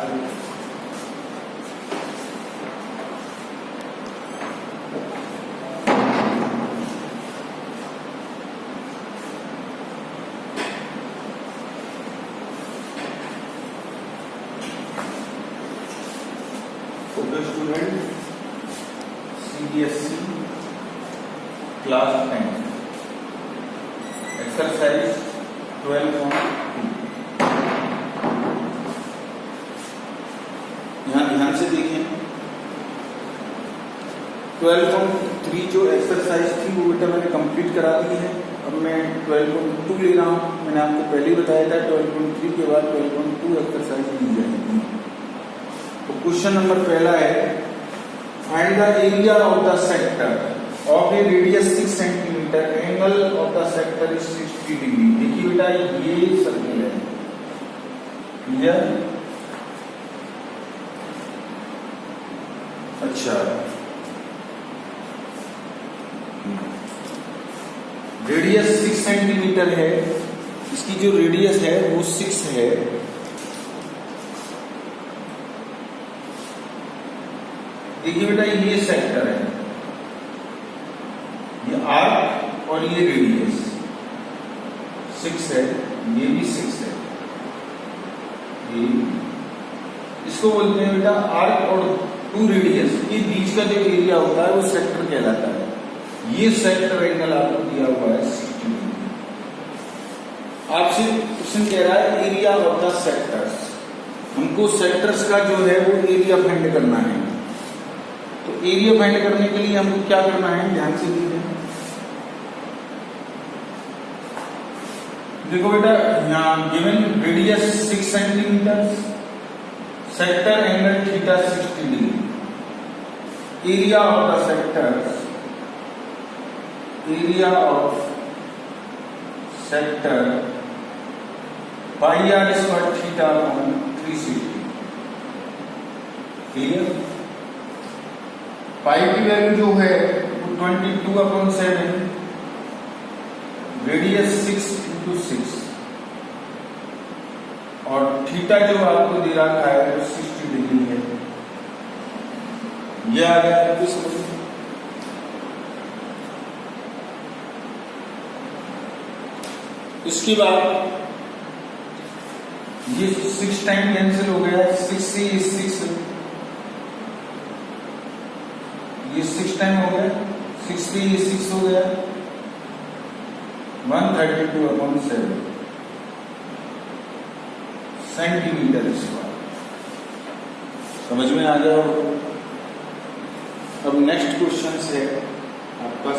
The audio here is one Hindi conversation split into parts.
स्टूडेंट CBSE क्लास 10 एक्सरसाइज 12.2 यहाँ ध्यान से देखें। 12.3 जो एक्सरसाइज थी वो बेटा मैंने कंप्लीट करा दी है। अब मैं 12.2 ले रहा हूँ। मैंने आपको पहले ही बताया था 12.3 के बाद 12.2 एक्सरसाइज ली जाएगी। तो क्वेश्चन नंबर पहला है, find the area of the sector of A radius 6 centimetre, angle of the sector is 60 degree. देखिए बेटा ये सर्किल है, क्लियर? अच्छा, रेडियस 6 सेंटीमीटर है, इसकी जो रेडियस है वो 6 है। देखिए बेटा ये सेक्टर है, ये आर्क और ये रेडियस 6 है, ये भी 6 है। ये इसको बोलते हैं बेटा आर्क और 2 रेडियस के बीच का जो एरिया होता है वो सेक्टर कहलाता है। ये सेक्टर एंगल आपको दिया हुआ है 60 डिग्री। आपसे क्वेश्चन कह रहा है एरिया ऑफ द सेक्टर्स। हमको सेक्टर्स का जो है वो एरिया फाइंड करना है। तो एरिया फाइंड करने के लिए हमको क्या करना है, ध्यान से देखिए। देखो बेटा यहाँ given radius 6 centimetre, sector angle theta 60 degree, area of the sectors, area of sector pi are square theta upon 360। Clear? Pi की वैल्यू जो है वो 22/7, रेडियस 6 × 6 और थीटा जो आपको दे रखा है वो 60 डिग्री है। ये आ गया आपको समझ में? इसके बाद ये 6 टाइम कैंसिल हो गया, 6 से 6, ये 6 टाइम हो गया, 6 से ये 6 हो गया, 132/7 सेंटीमीटर स्क्वायर। समझ में आ गया होगा? अब नेक्स्ट क्वेश्चन है आपका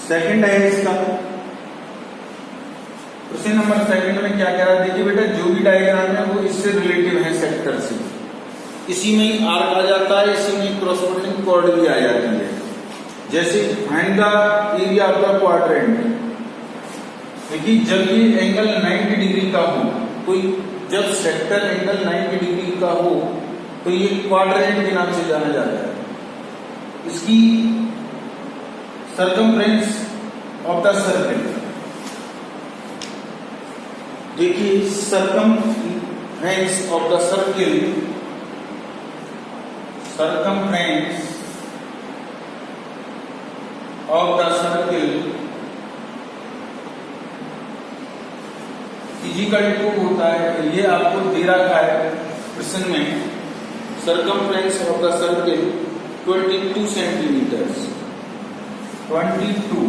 सेकंड है इसका। क्वेश्चन नंबर सेकंड में क्या कह रहा है, देखिए बेटा जो भी डायग्राम है वो इससे रिलेटिव है सेक्टर से। इसी में ही आर्क आ जाता है, इसी में कॉरस्पॉन्डिंग कॉर्ड भी आ जाती है। जैसे find the area of the quadrant. देखिए जब ये एंगल 90 डिग्री का हो, तो जब सेक्टर एंगल 90 डिग्री का हो तो ये क्वाड्रेंट के नाम से जाना जाता है। इसकी सर्कमफ्रेंस ऑफ द सर्कल, देखिए circumference of the circle, circumference of the circle is equal to होता है, ये आपको दे रखा है क्वेश्चन में। circumference of the circle 22 centimetres, 22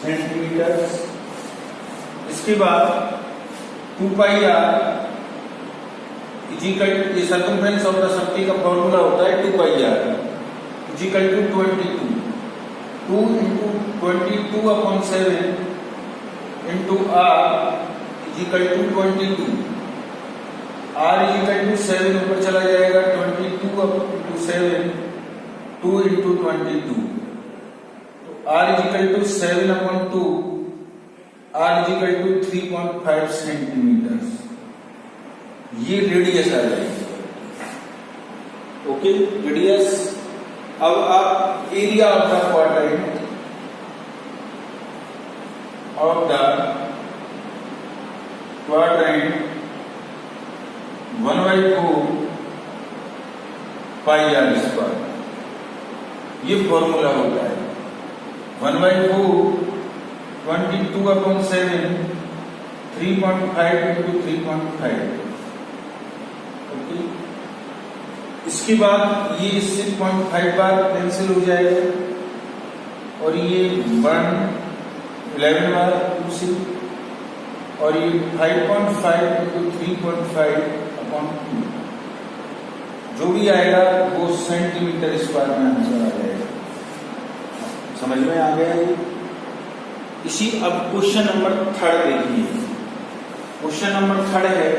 centimetres. इसके बाद 2πr इजिकल, ये सर्कमफ्रेंस ऑफ द सर्कल का फॉर्मूला होता है 2πr is equal to 22, 2 × 22/7 into r is equal to 22। r is equal to 7 ऊपर चला जाएगा, 22/7 2 × 22, तो r is equal to 7/2, r is equal to 3.5 centimetre. ये रेडियस आ जाएगी। Okay, radius. अब आप area of the quadrant of the quadrant 1/4 pi are square, ये फॉर्मूला होता है। 1/4 22/7 3.5 into 3.5। ओके, इसके बाद ये इससे 0.5 बार कैंसिल हो जाएगा और ये 11 बार उसी, और ये 5.5 into 3.5/2 जो भी आएगा वो सेंटीमीटर स्क्वायर में आंसर आ जाएगा। समझ में आ गया ये? इसी अब क्वेश्चन नंबर 3 देखिए। क्वेश्चन नंबर 3 है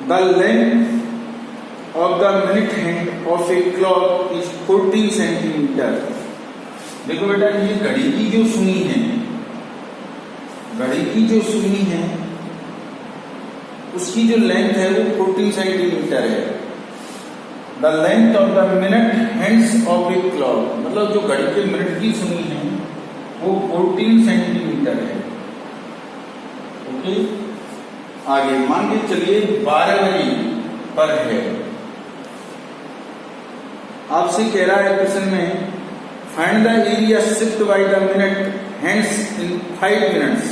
the length of the minute hand of a clock is 14 centimetre. देखो बेटा, ये घड़ी की जो सुई है, घड़ी की जो सुई है उसकी जो लेंथ है वो 14 सेंटीमीटर है। The length of the minute hands of a clock, मतलब जो घड़ी के मिनट की सुई है वो 14 सेंटीमीटर है। ओके, आगे मान के चलिए 12 बजे पर है। आपसे कह रहा है क्वेश्चन में find the area shift by the minute hands in 5 minutes.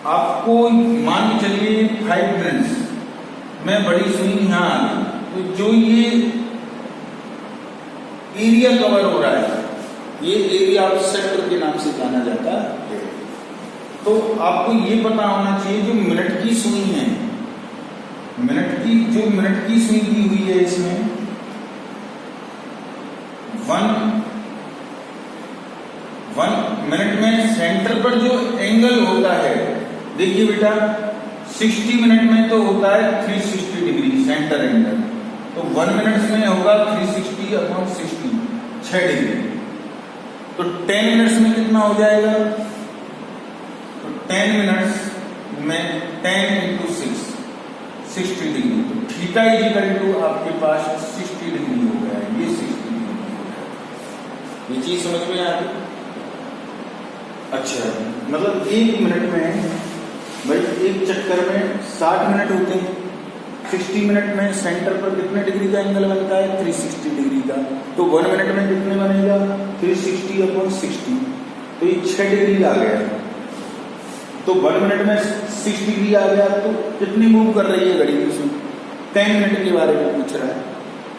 आपको मान के चलिए 5 मिनट्स में बड़ी सुई यहां आ गई, तो जो ये एरिया कवर हो रहा है, ये एरिया आप सेक्टर के नाम से जाना जाता है। तो आपको ये पता होना चाहिए जो मिनट की सुई है, मिनट की सुई दी हुई है इसमें 1 मिनट में सेंटर पर जो एंगल होता है, देखिए बेटा 60 मिनट में तो होता है 360 डिग्री सेंटर एंगल, तो 1 मिनट में होगा 360/60 6 डिग्री। तो 10 मिनट्स में कितना हो जाएगा? तो 10 मिनट्स में 10 into 6 60 डिग्री। तो थीटा इज इक्वल टू आपके पास 60 डिग्री हो गया है, ये 60 डिग्री हो गया। ये चीज समझ में आ गई? अच्छा, मतलब 1 मिनट में भाई एक चक्कर में 60 मिनट होते हैं। 60 मिनट में सेंटर पर कितने डिग्री का एंगल बनता है? 360 डिग्री का। तो 1 मिनट में कितने बनेगा? 360/60। तो ये 6 डिग्री आ गया। तो 1 मिनट में 6 डिग्री आ गया, तो कितनी मूव कर रही है घड़ी की सुई? 10 मिनट के बारे में पूछ रहा है,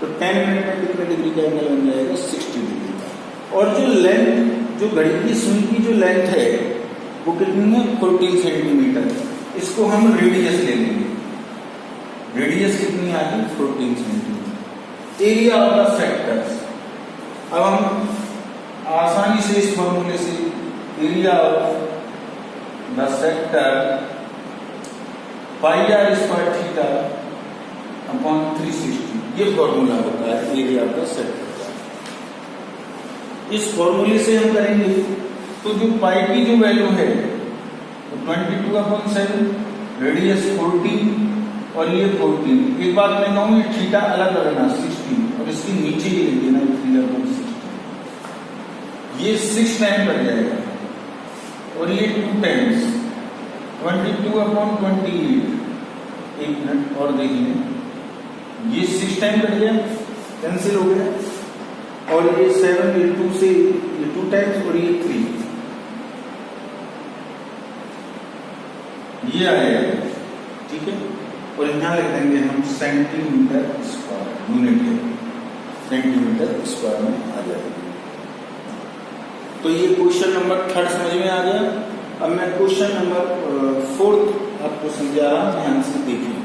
तो 10 मिनट में कितने डिग्री का एंगल बन जाएगा? 60 डिग्री का। और जो लेंथ, जो घड़ी की सुई की जो लेंथ है वो कितनी है? 14 सेंटीमीटर। इसको हम रेडियस ले लेंगे। रेडियस कितनी आ गई? 14 centimetre. Area of the sectors, अब हम आसानी से इस फॉर्मूले से area of the sector pi are square theta upon 360, ये फॉर्मूला होता है एरिया ऑफ द सेक्टर का। इस फॉर्मूले से हम करेंगे तो जो पाई की जो वैल्यू है तो 22/7, रेडियस 14 और ये 14। एक बात मैं कहूँ, ये थीटा अलग रखना 60 और इसके नीचे ही लिख देना 3/60। ये 6 टाइम कर जाएगा और ये 2 टाइम्स 22/28। 1 मिनट और देखिए, ये 6 टाइम कट गया, कैंसिल हो गया, और ये 7, ये 2 से ये 2 टाइम्स और ये 3, ये आएगा। ठीक है, और यहां लिख देंगे हम सेंटीमीटर स्क्वायर, यूनिट है सेंटीमीटर स्क्वायर में आ जाएगी। तो ये क्वेश्चन नंबर 3 समझ में आ गया। अब मैं क्वेश्चन नंबर 4 आपको समझा रहा हूं, ध्यान से देखिए।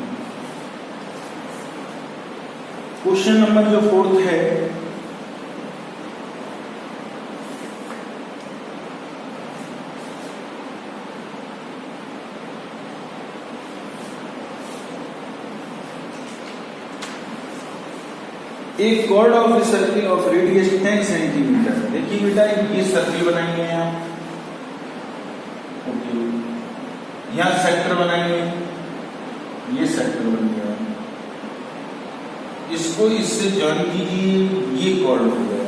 क्वेश्चन नंबर जो 4 है, एक chord of a circle of radius 10 centimetre. देखिए बेटा, ये सर्किल बनाएंगे आप, ओके, यहां सेक्टर बनाएंगे, ये सेक्टर बन गया। इसको इससे ज्वाइन कीजिए, ये कॉर्ड हो गया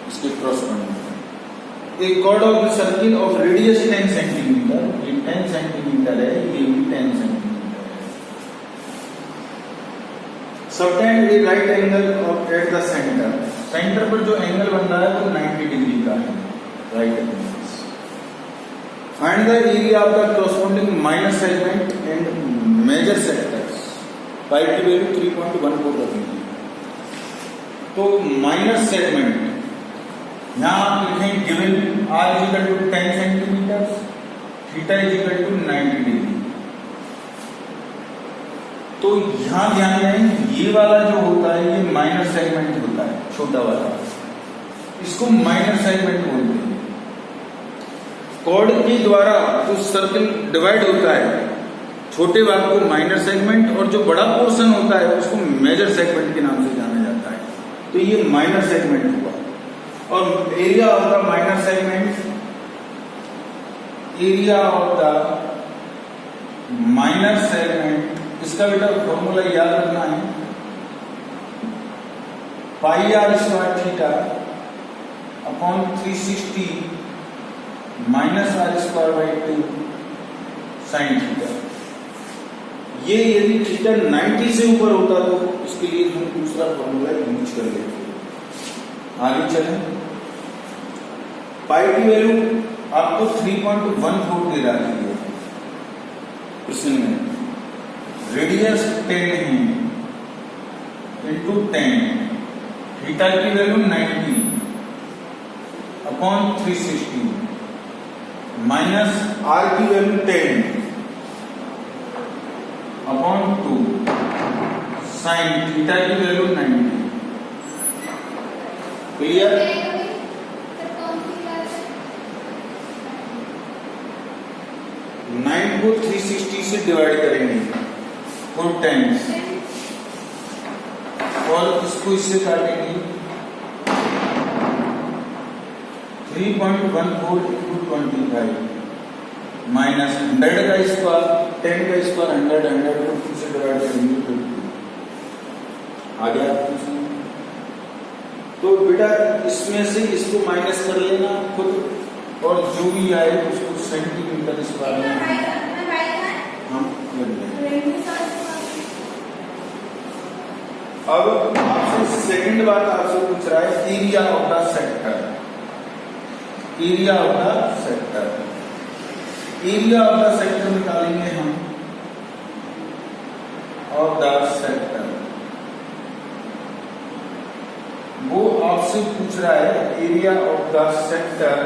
इसके क्रॉसपोंडिंग। एक chord of the circle of radius 10 centimetre, ये 10 सेंटीमीटर है, ये भी 10 सेंटीमीटर है। Subtend a right angle of at the centre, centre पर जो एंगल बन रहा है वो 90 डिग्री का है, right angle. Find the area of the corresponding minor segment and major sectors. Pi की वैल्यू 3.14 रखनी है। तो माइनर सेगमेंट यहां आप लिखें गिवन r इक्वल टू 10 सेंटीमीटर, थीटा इक्वल टू 90 डिग्री। तो यहां ध्यान दें, ये वाला जो होता है ये माइनर सेगमेंट होता है, छोटा वाला, इसको माइनर सेगमेंट बोलते हैं। कॉर्ड के द्वारा जो सर्कल डिवाइड होता है, छोटे भाग को माइनर सेगमेंट और जो बड़ा पोर्शन होता है उसको मेजर सेगमेंट के नाम से जाना जाता है। तो ये माइनर सेगमेंट हुआ। और area of the minor segment, area of the minor segment, इसका बेटा फॉर्मूला याद रखना है, pi are square theta upon 360 minus R square by 2 sine theta. ये यदि थीटा 90 से ऊपर होता तो इसके लिए हम दूसरा फॉर्मूला यूज कर लेते। आगे चलें, पाई की वैल्यू आपको 3.14 दे रही है प्रश्न में, रेडियस 10 है इंटू 10, थीटा की वैल्यू 90 अपॉन 360 माइनस आर की वैल्यू 10 अपॉन 2 साइन थीटा की वैल्यू 90। क्लियर? 9 को 360 से डिवाइड करेंगे 4 टाइम्स और इसको इससे काटेंगे 3.14 into 25 माइनस 100 का स्क्वायर, 10 का स्क्वायर 100, 100 को 2 से डिवाइड करेंगे 50। आ गया? तो बेटा इसमें से इसको माइनस कर लेना खुद, और जो भी आए उसको सेंटीमीटर स्क्वायर में हम कर लेंगे। अब आपसे सेकंड बात आपसे पूछ रहा है area of the sector, area of the sector. Area of the sector निकालेंगे हम, ऑफ द सेक्टर, वो आपसे पूछ रहा है एरिया ऑफ द सेक्टर।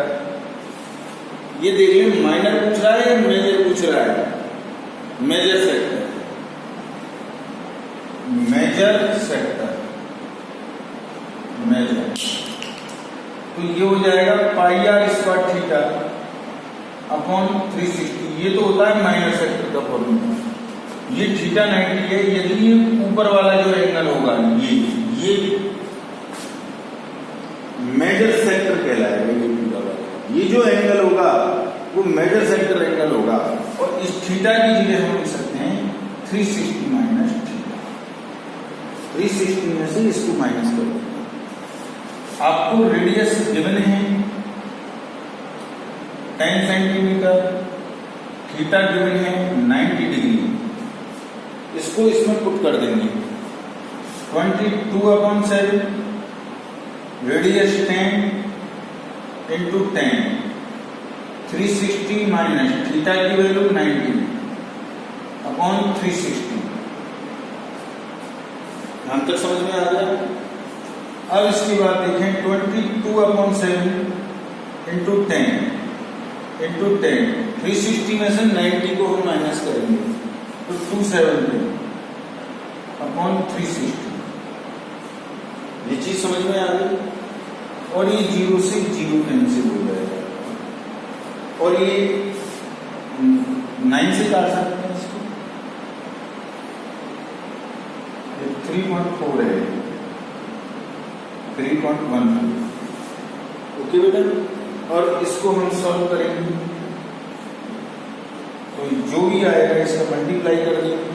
ये देखिए माइनर पूछ रहा है या मेजर पूछ रहा है? Major sector, major sector, major. तो ये हो जाएगा pi are square theta upon 360। ये तो होता है माइनर सेक्टर का फॉर्मूला। ये थीटा 90 है, यदि ये ऊपर वाला जो एंगल होगा ये मेजर सेक्टर कहलाएगा। ये जो एंगल होगा वो मेजर सेक्टर एंगल होगा, और इस थीटा की जगह हम लिख सकते हैं 360 माइनस थीटा। 360 में से इसको माइनस कर देंगे। आपको रेडियस गिवन है 10 सेंटीमीटर, थीटा गिवन है 90 डिग्री। इसको इसमें पुट कर देंगे 22/7, रेडियस 10 इंटू 10, 360 माइनस थीटा की वैल्यू 90 अपॉन 360। हम तक समझ में आ गया? अब इसकी बात देखें, 22/7 इंटू 10 इंटू 10, 360 में से 90 को हम माइनस करेंगे तो 270 अपॉन 360। ये चीज समझ में आ गई? और ये 0 से 0 कैंसिल हो जाएगा, और ये 9 से काट सकते हैं इसको, ये 3.4 है, 3.1। ओके बेटा, और इसको हम सॉल्व करेंगे तो जो भी आएगा इसका मल्टीप्लाई कर देंगे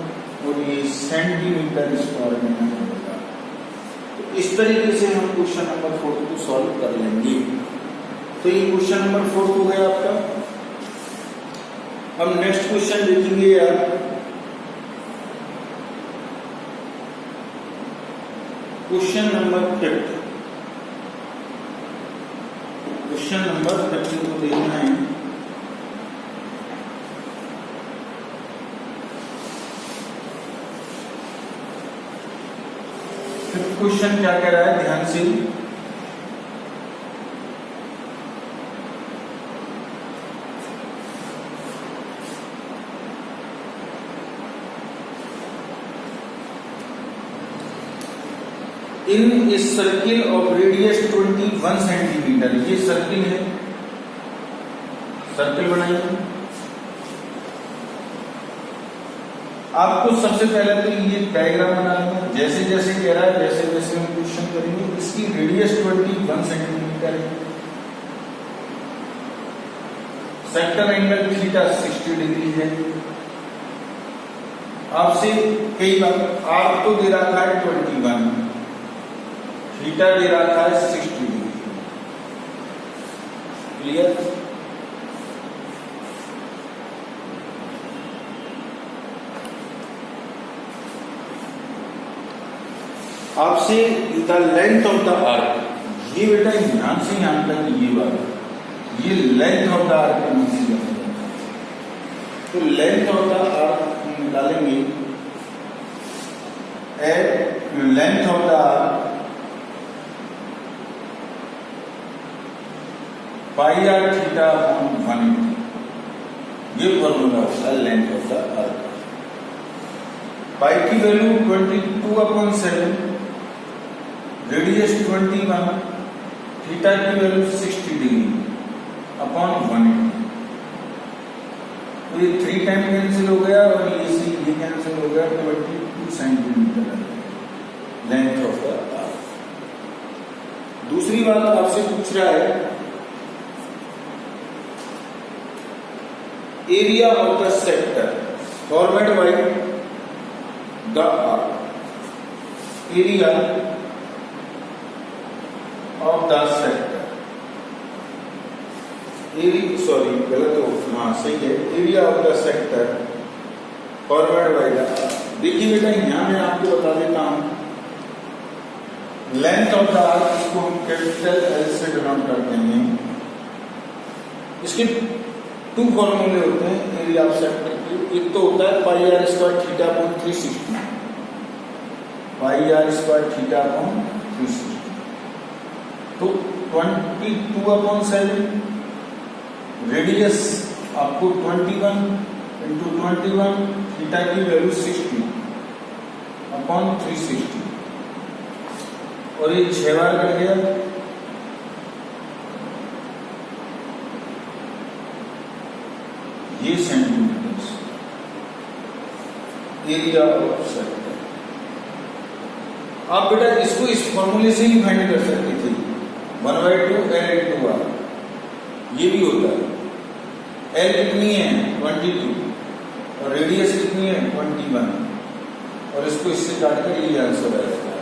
और ये सेंटीमीटर स्क्वायर में आएगा। इस तरीके से हम क्वेश्चन नंबर 4 को सॉल्व कर लेंगे। तो ये क्वेश्चन नंबर 4 हो गया आपका। हम नेक्स्ट क्वेश्चन देखेंगे यार। Question number 5। क्वेश्चन नंबर 5 को देखना है। क्वेश्चन क्या कह रहा है, ध्यान से। In a circle of radius 21 centimetre, ये सर्किल है, सर्किल बनाइए। आपको सबसे पहले तो ये डायग्राम बना लेना, जैसे जैसे कह रहा है जैसे जैसे हम क्वेश्चन करेंगे। इसकी रेडियस 21 सेंटीमीटर है, सेक्टर एंगल थीटा 60 डिग्री है। आपसे कई बार आर तो दे रखा है 21, थीटा दे रखा है 60 डिग्री। क्लियर? आपसे the length of the arc, ये बेटा ध्यान से यहां तक ये बात, ये लेंथ ऑफ द आर्क का नाम है। तो लेंथ ऑफ द आर्क निकालेंगे, length of the arc pi r theta upon 180, ये फॉर्मूला होता है length of the arc. Pi की वैल्यू 22/7, रेडियस 21, थीटा की वैल्यू 60 डिग्री अपॉन 180। तो ये 3 टाइम कैंसिल हो गया और ये कैंसिल हो गया। 22 centimetre length of the arc. दूसरी बात आपसे पूछ रहा है area of the sector formed by the arc. Area of the sector, sorry गलत हो, हाँ सही है, area of the sector forward by the arc. देखिए बेटा यहां मैं आपको बता देता हूं, लेंथ ऑफ द आर्क इसको हम कैपिटल एल से डिनोट करते हैं। इसके 2 फॉर्मूले होते हैं एरिया ऑफ सेक्टर के। एक तो होता है pi are square theta upon 360, pi are square theta upon 360। तो 22/7, रेडियस आपको 21 इंटू 21, थीटा की वैल्यू 60 अपॉन 360, और ये 6 बार कट गया। ये सेंटीमीटर एरिया ऑफ सेक्टर। आप बेटा इसको इस फॉर्मूले से ही फाइंड कर सकते थे, 1/2 L इंटू आर। ये भी होता है। L कितनी है 22 और रेडियस कितनी है 21, और इसको इससे काट कर ये आंसर आएगा।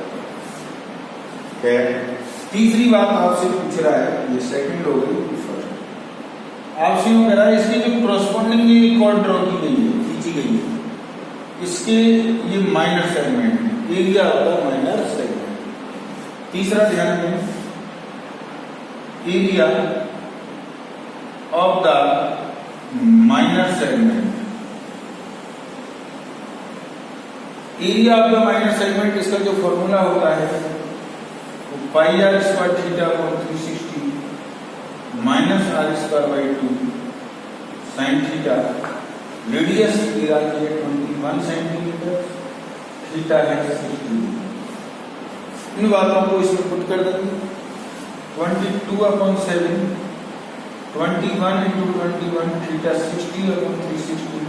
तीसरी बात आपसे पूछ रहा है, ये सेकंड हो गई, फर्स्ट आपसे यूं कह रहा है इसकी जो कॉरस्पॉन्डिंग कॉर्ड ड्रॉ की गई है, खींची गई है, इसके ये माइनर सेगमेंट, एरिया होगा माइनर सेगमेंट। तीसरा ध्यान दें, area of the minor segment. Area of the minor segment, इसका जो फॉर्मूला होता है वो pi are square theta upon 360 minus R square by 2 sine theta. Radius area की 21 सेंटीमीटर, थीटा है 60। इन बातों को इसमें पुट कर देंगे। 22/7, 21 इंटू 21, थीटा 60 अपॉन 360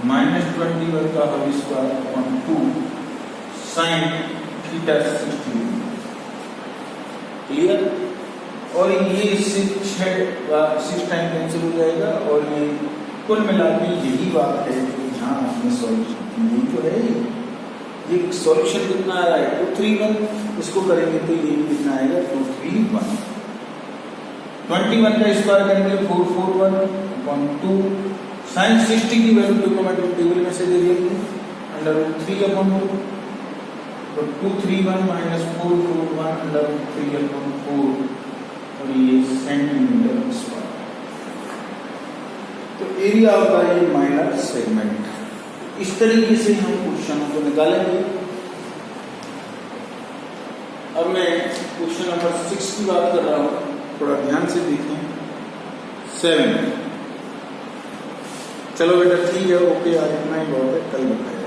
माइनस 21 का whole square upon 2 sine theta 60। Clear? और ये इससे 6 टाइम कैंसिल हो जाएगा, और ये कुल मिला के यही बात है जो जहां आपने सॉल्व की, यही तो है। ये सॉल्यूशन कितना आ रहा है 231, इसको करेंगे तो ये कितना आएगा 231। 21 का स्क्वायर करेंगे 441/2। sin 60 की वैल्यू ट्रिग्नोमेट्रिक टेबल में से दे देंगे √3/2, तो 231 - 441 √3/4 और ये सेंटीमीटर स्क्वायर। तो एरिया होता है ये माइनर सेगमेंट। इस तरीके से हम क्वेश्चनों को निकालेंगे। अब मैं क्वेश्चन नंबर 6 की बात कर रहा हूं, थोड़ा ध्यान से देखें। 7 चलो बेटा ठीक है, ओके, आज इतना ही बहुत है, कल बताएं।